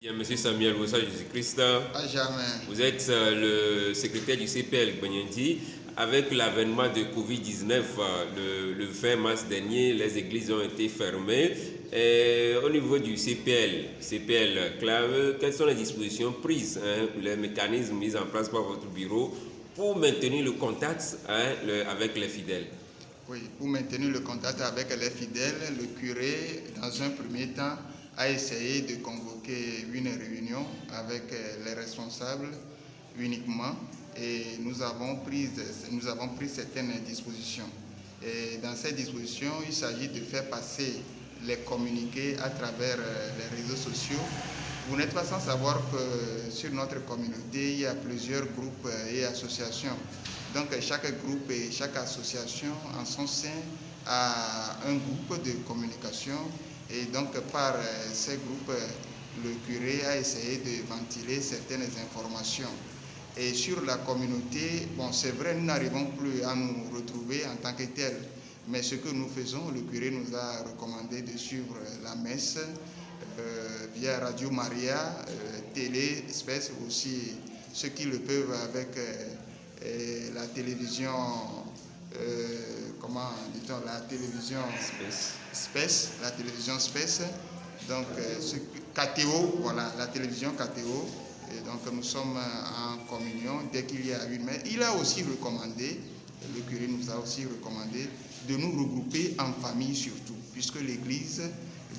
Bien, Monsieur Samuel Bossa Jésus-Christ, À jamais. vous êtes le secrétaire du CPL Gbenyandi. Avec l'avènement de Covid-19, le 20 mars dernier, les églises ont été fermées. Et au niveau du CPL Clave, quelles sont les dispositions prises, les mécanismes mis en place par votre bureau pour maintenir le contact avec les fidèles? Oui, pour maintenir le contact avec les fidèles, le curé, dans un premier temps, a essayé de convoquer une réunion avec les responsables uniquement et nous avons pris certaines dispositions. Et dans ces dispositions, il s'agit de faire passer les communiqués à travers les réseaux sociaux. Vous n'êtes pas sans savoir que sur notre communauté, il y a plusieurs groupes et associations. Donc chaque groupe et chaque association en son sein a un groupe de communication et donc par ces groupes, le curé a essayé de ventiler certaines informations. Et sur la communauté, bon c'est vrai, nous n'arrivons plus à nous retrouver en tant que tel, mais ce que nous faisons, le curé nous a recommandé de suivre la messe via Radio Maria, Télé, Espèce aussi, ceux qui le peuvent avec la télévision, comment dit-on, la télévision Space, la télévision Space, donc KTO, voilà, la télévision KTO, et donc nous sommes en communion dès qu'il y a une messe. Il a aussi recommandé, le curé nous a aussi recommandé de nous regrouper en famille surtout, puisque l'église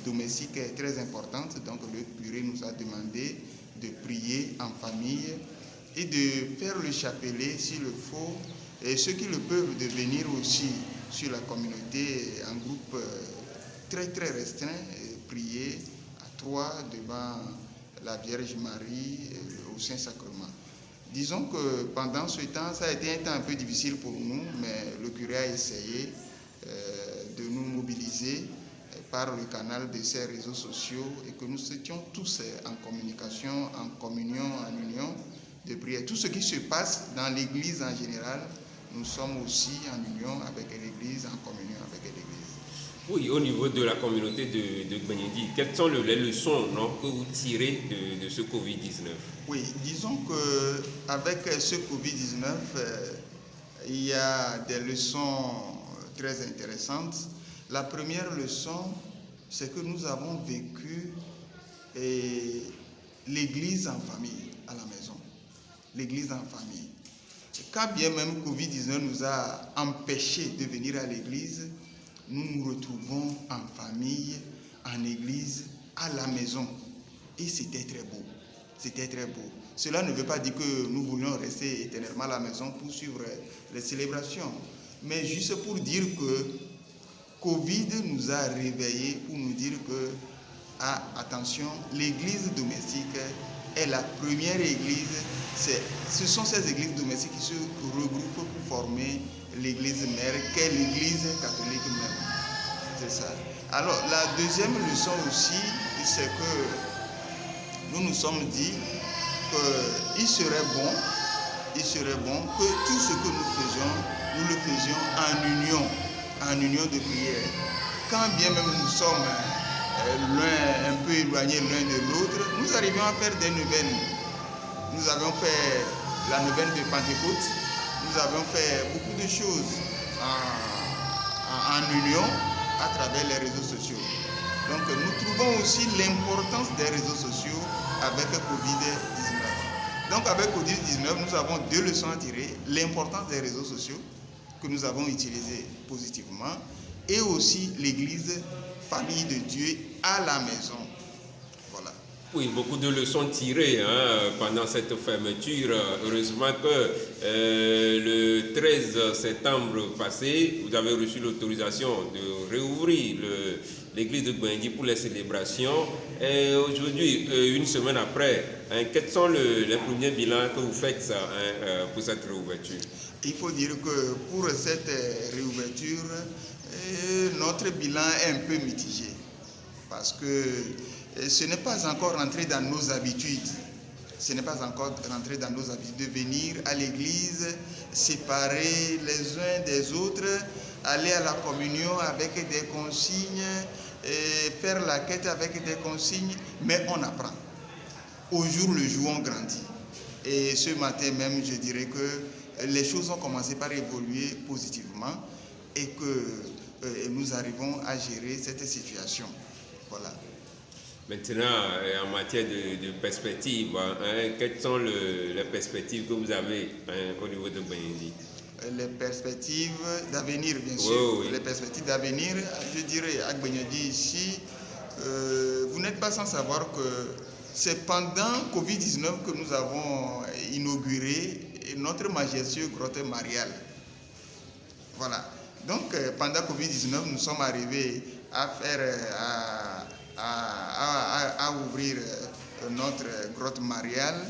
domestique est très importante, donc le curé nous a demandé de prier en famille et de faire le chapelet s'il le faut, et ceux qui le peuvent de venir aussi sur la communauté en groupe très très restreint, et prier à trois devant la Vierge Marie au Saint-Sacrement. Disons que pendant ce temps, ça a été un temps un peu difficile pour nous, mais le curé a essayé de nous mobiliser par le canal de ces réseaux sociaux et que nous étions tous en communication, en communion, en union de prière. Tout ce qui se passe dans l'église en général, nous sommes aussi en union avec l'église, en communion avec l'église. Oui, au niveau de la communauté de Gbenyandi, quelles sont les leçons que vous tirez de ce Covid-19? Oui, disons qu'avec ce Covid-19, il y a des leçons très intéressantes. La première leçon, c'est que nous avons vécu l'église en famille, à la maison. L'église en famille. Quand bien même Covid-19 nous a empêchés de venir à l'église, nous nous retrouvons en famille, en église, à la maison. Et c'était très beau. C'était très beau. Cela ne veut pas dire que nous voulions rester éternellement à la maison pour suivre les célébrations, mais juste pour dire que Covid nous a réveillés pour nous dire que, attention, l'église domestique est la première église. Ce sont ces églises domestiques qui se regroupent pour former l'église mère, qu'est l'église catholique même. C'est ça. Alors, la deuxième leçon aussi, c'est que nous nous sommes dit qu'il serait bon que tout ce que nous le faisions en union de prière. Quand bien même nous sommes un peu éloignés l'un de l'autre, nous arrivions à faire des neuvaines. Nous avons fait la neuvaine de Pentecôte, nous avons fait beaucoup de choses en union à travers les réseaux sociaux. Donc nous trouvons aussi l'importance des réseaux sociaux avec Covid-19. Donc avec Covid-19, nous avons deux leçons à tirer. L'importance des réseaux sociaux que nous avons utilisés positivement et aussi l'église, famille de Dieu à la maison. Voilà. Oui, beaucoup de leçons tirées pendant cette fermeture. Heureusement que le 13 septembre passé, vous avez reçu l'autorisation de réouvrir l'église de Gbenyandi pour les célébrations. Et aujourd'hui, une semaine après, quels sont les premiers bilans que vous faites pour cette réouverture? Il faut dire que pour cette réouverture, notre bilan est un peu mitigé parce que ce n'est pas encore rentré dans nos habitudes. Ce n'est pas encore rentré dans nos habitudes de venir à l'église, séparés les uns des autres, aller à la communion avec des consignes, faire la quête avec des consignes, mais on apprend. au jour le jour, on grandit. Et ce matin même, je dirais que les choses ont commencé par évoluer positivement et que nous arrivons à gérer cette situation. Voilà. Maintenant, en matière de perspectives, quelles sont les perspectives que vous avez au niveau de Gbenyendi? Les perspectives d'avenir, bien sûr. Oui. Les perspectives d'avenir, je dirais à Gbenyendi ici, vous n'êtes pas sans savoir que c'est pendant Covid-19 que nous avons inauguré notre majestueux grotte mariale. Voilà. Donc, pendant Covid-19, nous sommes arrivés à ouvrir notre grotte mariale.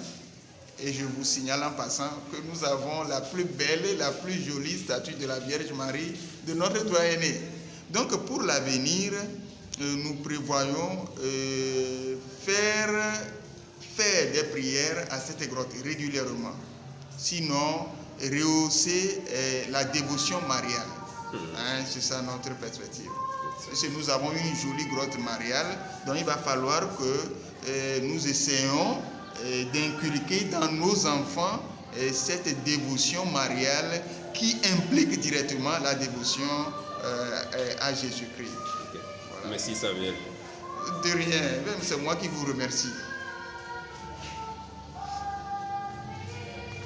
Et je vous signale en passant que nous avons la plus belle et la plus jolie statue de la Vierge Marie de notre doyenné. Donc, pour l'avenir, nous prévoyons faire des prières à cette grotte régulièrement. Sinon, rehausser la dévotion mariale. C'est ça notre perspective. Parce que nous avons une jolie grotte mariale, donc il va falloir que nous essayons d'inculquer dans nos enfants cette dévotion mariale qui implique directement la dévotion à Jésus-Christ. Okay. Voilà. Merci Samuel. De rien, même c'est moi qui vous remercie.